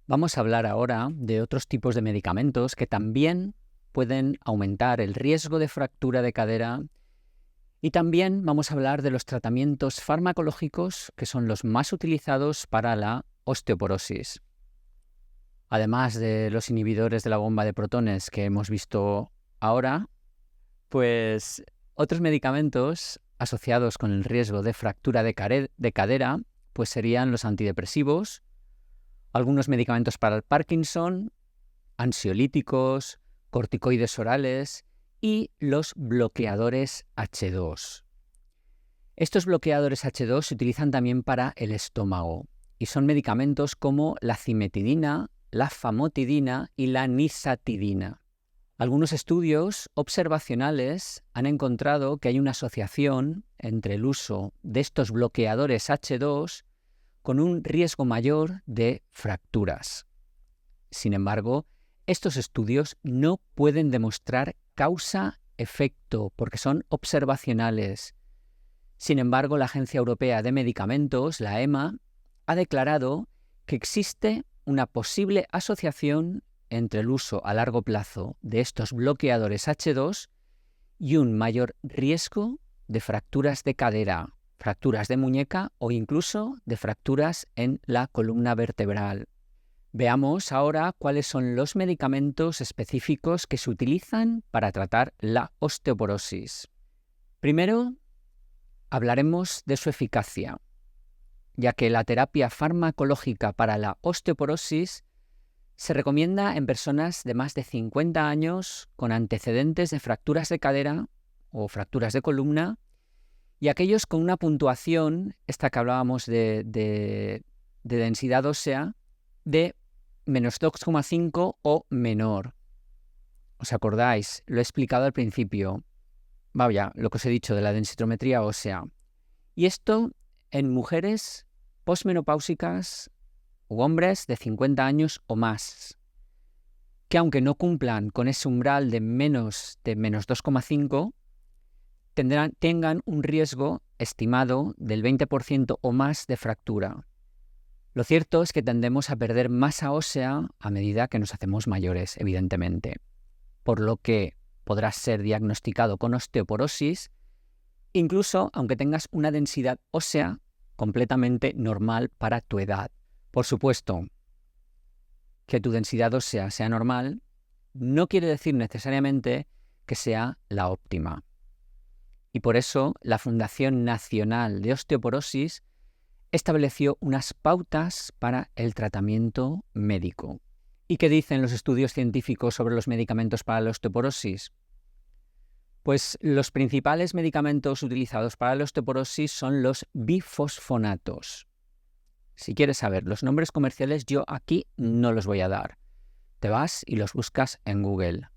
Vamos a hablar ahora de otros tipos de medicamentos que también pueden aumentar el riesgo de fractura de cadera y también vamos a hablar de los tratamientos farmacológicos que son los más utilizados para la osteoporosis. Además de los inhibidores de la bomba de protones que hemos visto ahora, pues otros medicamentos asociados con el riesgo de fractura de cadera pues serían los antidepresivos, algunos medicamentos para el Parkinson, ansiolíticos, corticoides orales y los bloqueadores H2. Estos bloqueadores H2 se utilizan también para el estómago y son medicamentos como la cimetidina, la famotidina y la nisatidina. Algunos estudios observacionales han encontrado que hay una asociación entre el uso de estos bloqueadores H2 con un riesgo mayor de fracturas. Sin embargo, estos estudios no pueden demostrar causa-efecto porque son observacionales. Sin embargo, la Agencia Europea de Medicamentos, la EMA, ha declarado que existe una posible asociación entre el uso a largo plazo de estos bloqueadores H2 y un mayor riesgo de fracturas de cadera, fracturas de muñeca o incluso de fracturas en la columna vertebral. Veamos ahora cuáles son los medicamentos específicos que se utilizan para tratar la osteoporosis. Primero, hablaremos de su eficacia, ya que la terapia farmacológica para la osteoporosis se recomienda en personas de más de 50 años con antecedentes de fracturas de cadera o fracturas de columna y aquellos con una puntuación, esta que hablábamos de densidad ósea, de menos 2,5 o menor. ¿Os acordáis? Lo he explicado al principio. Vaya, lo que os he dicho de la densitometría ósea. Y esto en mujeres posmenopáusicas u hombres de 50 años o más, que aunque no cumplan con ese umbral de menos 2,5, tengan un riesgo estimado del 20% o más de fractura. Lo cierto es que tendemos a perder masa ósea a medida que nos hacemos mayores, evidentemente, por lo que podrás ser diagnosticado con osteoporosis, incluso aunque tengas una densidad ósea completamente normal para tu edad. Por supuesto, que tu densidad ósea sea normal no quiere decir necesariamente que sea la óptima. Y por eso la Fundación Nacional de Osteoporosis estableció unas pautas para el tratamiento médico. ¿Y qué dicen los estudios científicos sobre los medicamentos para la osteoporosis? Pues los principales medicamentos utilizados para la osteoporosis son los bifosfonatos. Si quieres saber los nombres comerciales, yo aquí no los voy a dar. Te vas y los buscas en Google.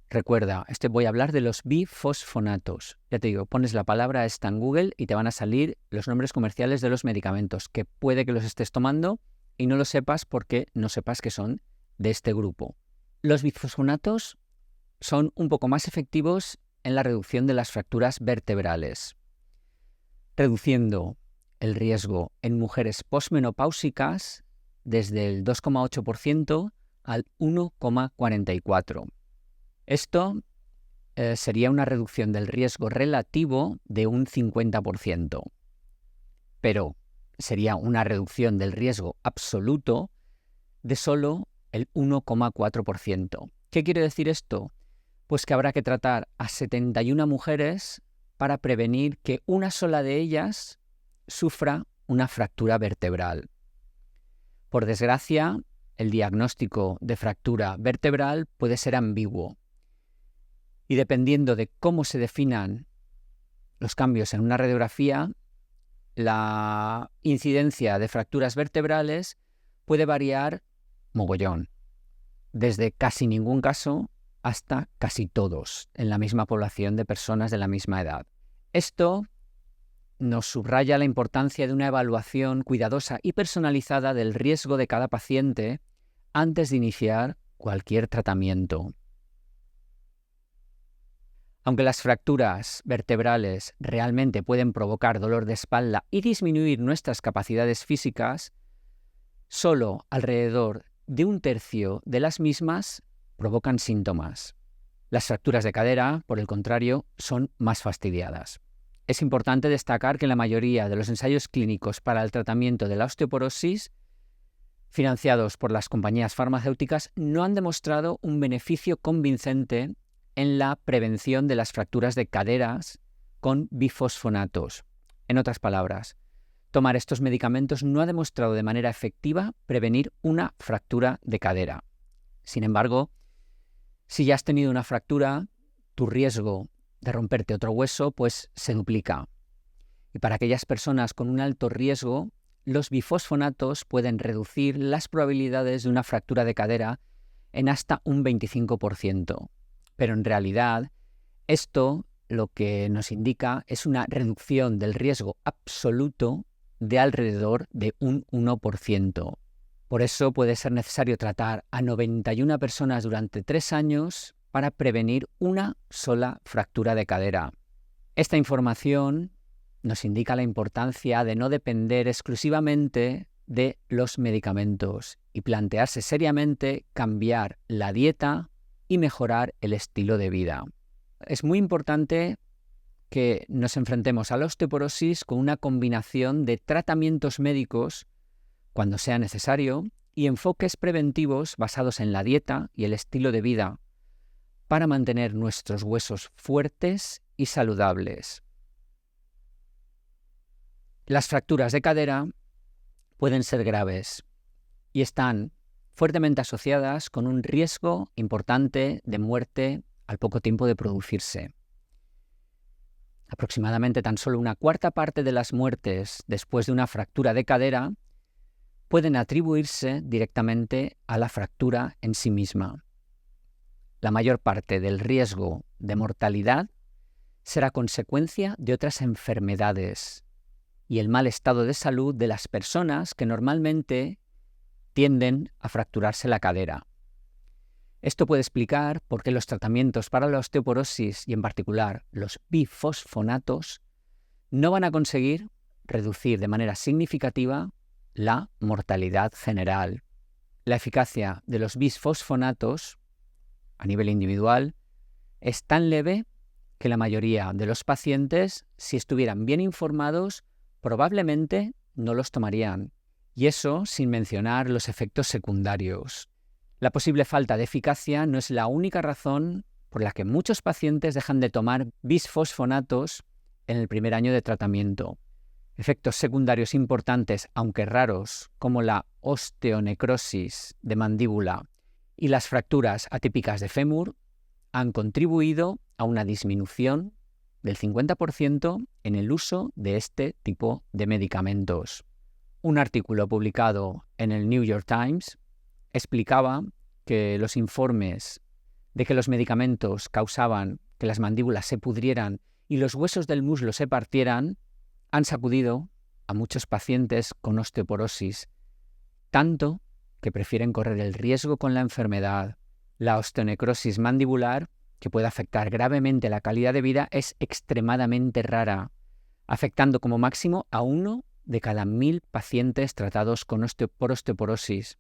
Recuerda, voy a hablar de los bifosfonatos. Ya te digo, pones la palabra esta en Google y te van a salir los nombres comerciales de los medicamentos, que puede que los estés tomando y no lo sepas porque no sepas que son de este grupo. Los bifosfonatos son un poco más efectivos en la reducción de las fracturas vertebrales, reduciendo el riesgo en mujeres posmenopáusicas desde el 2,8% al 1,44%. Esto sería una reducción del riesgo relativo de un 50%, pero sería una reducción del riesgo absoluto de solo el 1,4%. ¿Qué quiere decir esto? Pues que habrá que tratar a 71 mujeres para prevenir que una sola de ellas sufra una fractura vertebral. Por desgracia, el diagnóstico de fractura vertebral puede ser ambiguo. Y dependiendo de cómo se definan los cambios en una radiografía, la incidencia de fracturas vertebrales puede variar mogollón, desde casi ningún caso hasta casi todos en la misma población de personas de la misma edad. Esto nos subraya la importancia de una evaluación cuidadosa y personalizada del riesgo de cada paciente antes de iniciar cualquier tratamiento. Aunque las fracturas vertebrales realmente pueden provocar dolor de espalda y disminuir nuestras capacidades físicas, solo alrededor de 1/3 de las mismas provocan síntomas. Las fracturas de cadera, por el contrario, son más fastidiadas. Es importante destacar que la mayoría de los ensayos clínicos para el tratamiento de la osteoporosis, financiados por las compañías farmacéuticas, no han demostrado un beneficio convincente en la prevención de las fracturas de caderas con bifosfonatos. En otras palabras, tomar estos medicamentos no ha demostrado de manera efectiva prevenir una fractura de cadera. Sin embargo, si ya has tenido una fractura, tu riesgo de romperte otro hueso pues se duplica. Y para aquellas personas con un alto riesgo, los bifosfonatos pueden reducir las probabilidades de una fractura de cadera en hasta un 25%. Pero en realidad, esto lo que nos indica es una reducción del riesgo absoluto de alrededor de un 1%. Por eso puede ser necesario tratar a 91 personas durante 3 años para prevenir una sola fractura de cadera. Esta información nos indica la importancia de no depender exclusivamente de los medicamentos y plantearse seriamente cambiar la dieta y mejorar el estilo de vida. Es muy importante que nos enfrentemos a la osteoporosis con una combinación de tratamientos médicos cuando sea necesario y enfoques preventivos basados en la dieta y el estilo de vida para mantener nuestros huesos fuertes y saludables. Las fracturas de cadera pueden ser graves y están fuertemente asociadas con un riesgo importante de muerte al poco tiempo de producirse. Aproximadamente tan solo 1/4 parte de las muertes después de una fractura de cadera pueden atribuirse directamente a la fractura en sí misma. La mayor parte del riesgo de mortalidad será consecuencia de otras enfermedades y el mal estado de salud de las personas que normalmente tienden a fracturarse la cadera. Esto puede explicar por qué los tratamientos para la osteoporosis y en particular los bifosfonatos no van a conseguir reducir de manera significativa la mortalidad general. La eficacia de los bisfosfonatos a nivel individual es tan leve que la mayoría de los pacientes, si estuvieran bien informados, probablemente no los tomarían. Y eso sin mencionar los efectos secundarios. La posible falta de eficacia no es la única razón por la que muchos pacientes dejan de tomar bisfosfonatos en el primer año de tratamiento. Efectos secundarios importantes, aunque raros, como la osteonecrosis de mandíbula y las fracturas atípicas de fémur, han contribuido a una disminución del 50% en el uso de este tipo de medicamentos. Un artículo publicado en el New York Times explicaba que los informes de que los medicamentos causaban que las mandíbulas se pudrieran y los huesos del muslo se partieran han sacudido a muchos pacientes con osteoporosis, tanto que prefieren correr el riesgo con la enfermedad. La osteonecrosis mandibular, que puede afectar gravemente la calidad de vida, es extremadamente rara, afectando como máximo a 1 de cada 1000 pacientes tratados por osteoporosis.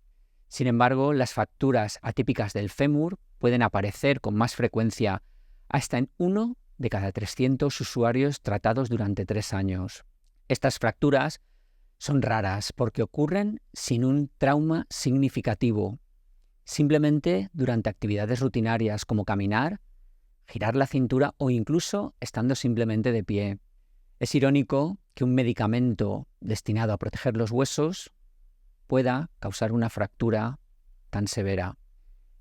Sin embargo, las fracturas atípicas del fémur pueden aparecer con más frecuencia, hasta en 1 de cada 300 usuarios tratados durante 3 años. Estas fracturas son raras porque ocurren sin un trauma significativo, simplemente durante actividades rutinarias como caminar, girar la cintura o incluso estando simplemente de pie. Es irónico que un medicamento destinado a proteger los huesos pueda causar una fractura tan severa.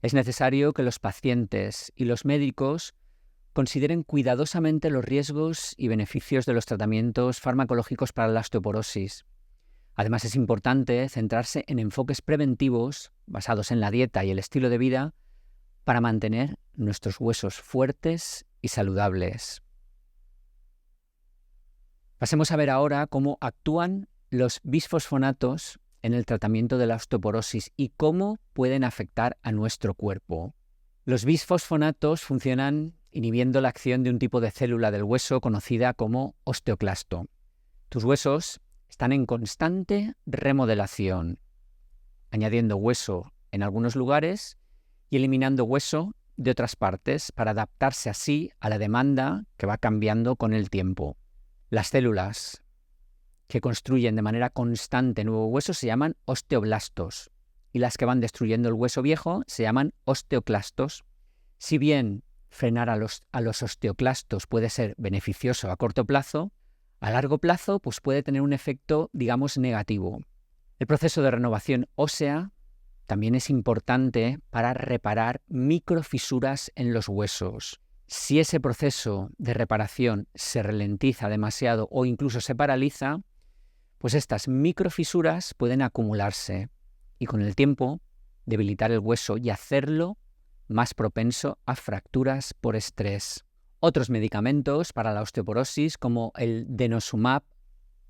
Es necesario que los pacientes y los médicos consideren cuidadosamente los riesgos y beneficios de los tratamientos farmacológicos para la osteoporosis. Además, es importante centrarse en enfoques preventivos basados en la dieta y el estilo de vida para mantener nuestros huesos fuertes y saludables. Pasemos a ver ahora cómo actúan los bisfosfonatos en el tratamiento de la osteoporosis y cómo pueden afectar a nuestro cuerpo. Los bisfosfonatos funcionan inhibiendo la acción de un tipo de célula del hueso conocida como osteoclasto. Tus huesos están en constante remodelación, añadiendo hueso en algunos lugares y eliminando hueso de otras partes para adaptarse así a la demanda que va cambiando con el tiempo. Las células que construyen de manera constante nuevo hueso se llaman osteoblastos y las que van destruyendo el hueso viejo se llaman osteoclastos. Si bien frenar a los osteoclastos puede ser beneficioso a corto plazo, a largo plazo pues puede tener un efecto, digamos, negativo. El proceso de renovación ósea también es importante para reparar microfisuras en los huesos. Si ese proceso de reparación se ralentiza demasiado o incluso se paraliza, pues estas microfisuras pueden acumularse y con el tiempo debilitar el hueso y hacerlo más propenso a fracturas por estrés. Otros medicamentos para la osteoporosis como el denosumab,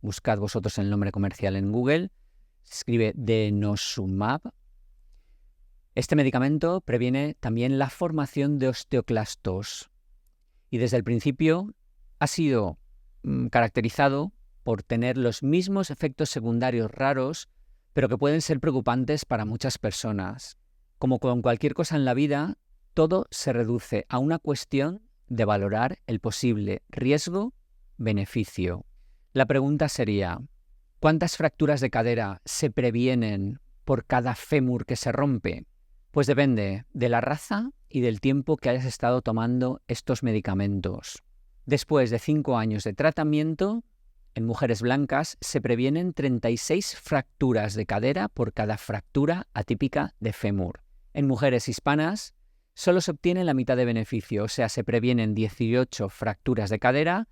buscad vosotros el nombre comercial en Google, se escribe denosumab. Este medicamento previene también la formación de osteoclastos y desde el principio ha sido caracterizado por tener los mismos efectos secundarios raros, pero que pueden ser preocupantes para muchas personas. Como con cualquier cosa en la vida, todo se reduce a una cuestión de valorar el posible riesgo-beneficio. La pregunta sería, ¿cuántas fracturas de cadera se previenen por cada fémur que se rompe? Pues depende de la raza y del tiempo que hayas estado tomando estos medicamentos. Después de 5 años de tratamiento, en mujeres blancas se previenen 36 fracturas de cadera por cada fractura atípica de fémur. En mujeres hispanas solo se obtiene la mitad de beneficio, o sea, se previenen 18 fracturas de cadera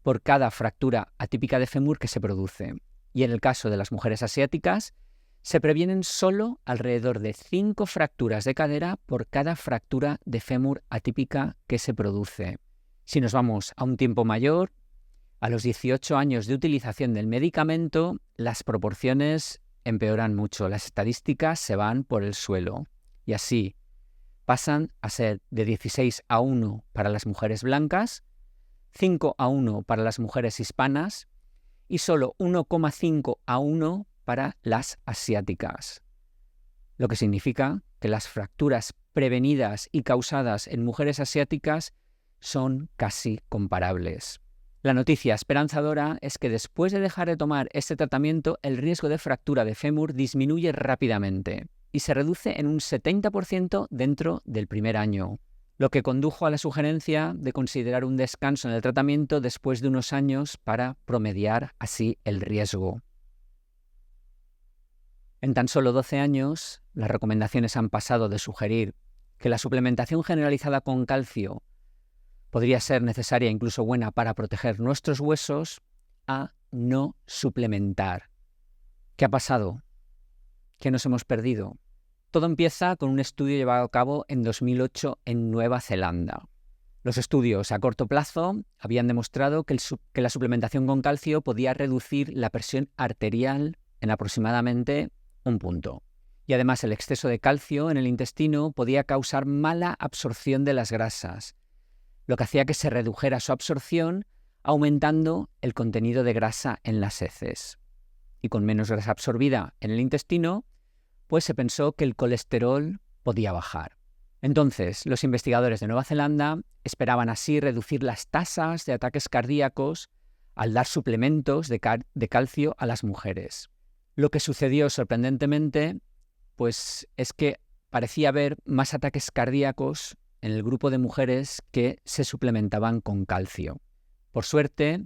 por cada fractura atípica de fémur que se produce. Y en el caso de las mujeres asiáticas, se previenen solo alrededor de 5 fracturas de cadera por cada fractura de fémur atípica que se produce. Si nos vamos a un tiempo mayor, a los 18 años de utilización del medicamento, las proporciones empeoran mucho, las estadísticas se van por el suelo. Y así pasan a ser de 16:1 para las mujeres blancas, 5:1 para las mujeres hispanas y solo 1,5:1 para las asiáticas. Lo que significa que las fracturas prevenidas y causadas en mujeres asiáticas son casi comparables. La noticia esperanzadora es que después de dejar de tomar este tratamiento, el riesgo de fractura de fémur disminuye rápidamente y se reduce en un 70% dentro del primer año, lo que condujo a la sugerencia de considerar un descanso en el tratamiento después de unos años para promediar así el riesgo. En tan solo 12 años, las recomendaciones han pasado de sugerir que la suplementación generalizada con calcio podría ser necesaria e incluso buena para proteger nuestros huesos, a no suplementar. ¿Qué ha pasado? ¿Qué nos hemos perdido? Todo empieza con un estudio llevado a cabo en 2008 en Nueva Zelanda. Los estudios a corto plazo habían demostrado que la suplementación con calcio podía reducir la presión arterial en aproximadamente 1 punto. Y además el exceso de calcio en el intestino podía causar mala absorción de las grasas, lo que hacía que se redujera su absorción, aumentando el contenido de grasa en las heces. Y con menos grasa absorbida en el intestino, pues se pensó que el colesterol podía bajar. Entonces, los investigadores de Nueva Zelanda esperaban así reducir las tasas de ataques cardíacos al dar suplementos de calcio a las mujeres. Lo que sucedió sorprendentemente, pues es que parecía haber más ataques cardíacos en el grupo de mujeres que se suplementaban con calcio. Por suerte,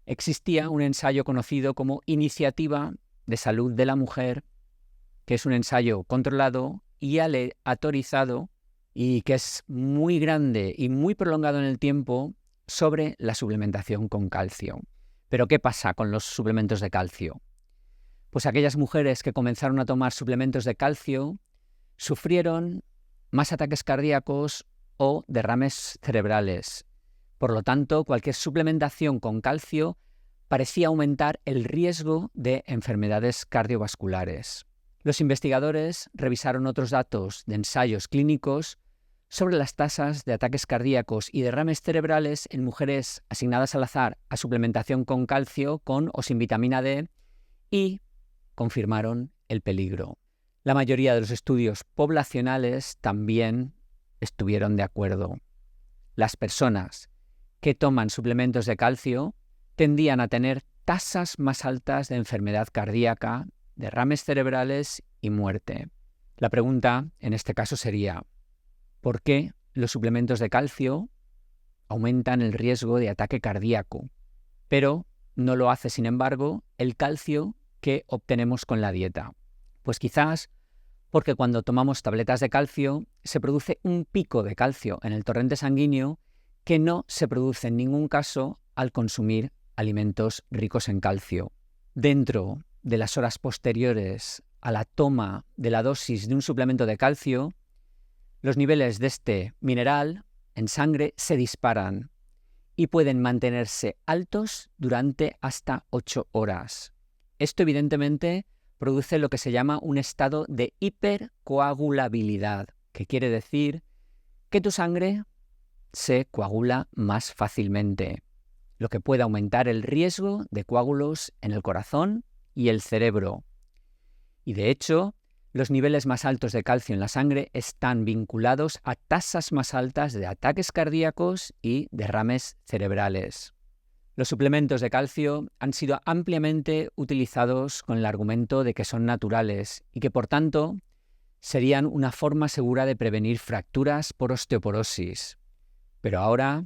existía un ensayo conocido como Iniciativa de Salud de la Mujer, que es un ensayo controlado y aleatorizado y que es muy grande y muy prolongado en el tiempo sobre la suplementación con calcio. ¿Pero qué pasa con los suplementos de calcio? Pues aquellas mujeres que comenzaron a tomar suplementos de calcio sufrieron más ataques cardíacos o derrames cerebrales. Por lo tanto, cualquier suplementación con calcio parecía aumentar el riesgo de enfermedades cardiovasculares. Los investigadores revisaron otros datos de ensayos clínicos sobre las tasas de ataques cardíacos y derrames cerebrales en mujeres asignadas al azar a suplementación con calcio con o sin vitamina D y confirmaron el peligro. La mayoría de los estudios poblacionales también estuvieron de acuerdo. Las personas que toman suplementos de calcio tendían a tener tasas más altas de enfermedad cardíaca, derrames cerebrales y muerte. La pregunta en este caso sería, ¿por qué los suplementos de calcio aumentan el riesgo de ataque cardíaco? Pero no lo hace, sin embargo, el calcio que obtenemos con la dieta. Pues quizás porque cuando tomamos tabletas de calcio se produce un pico de calcio en el torrente sanguíneo que no se produce en ningún caso al consumir alimentos ricos en calcio. Dentro de las horas posteriores a la toma de la dosis de un suplemento de calcio, los niveles de este mineral en sangre se disparan y pueden mantenerse altos durante hasta 8 horas. Esto evidentemente produce lo que se llama un estado de hipercoagulabilidad, que quiere decir que tu sangre se coagula más fácilmente, lo que puede aumentar el riesgo de coágulos en el corazón y el cerebro. Y de hecho, los niveles más altos de calcio en la sangre están vinculados a tasas más altas de ataques cardíacos y derrames cerebrales. Los suplementos de calcio han sido ampliamente utilizados con el argumento de que son naturales y que, por tanto, serían una forma segura de prevenir fracturas por osteoporosis. Pero ahora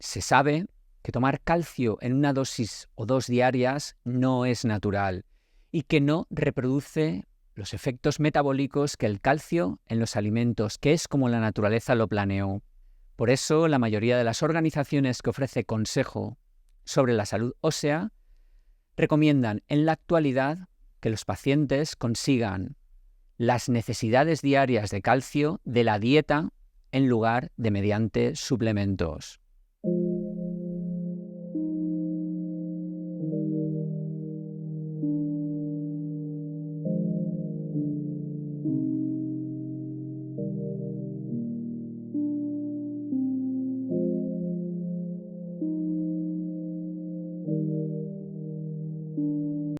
se sabe que tomar calcio en una dosis o 2 diarias no es natural y que no reproduce los efectos metabólicos que el calcio en los alimentos, que es como la naturaleza lo planeó. Por eso, la mayoría de las organizaciones que ofrece consejo sobre la salud ósea recomiendan en la actualidad que los pacientes consigan las necesidades diarias de calcio de la dieta en lugar de mediante suplementos.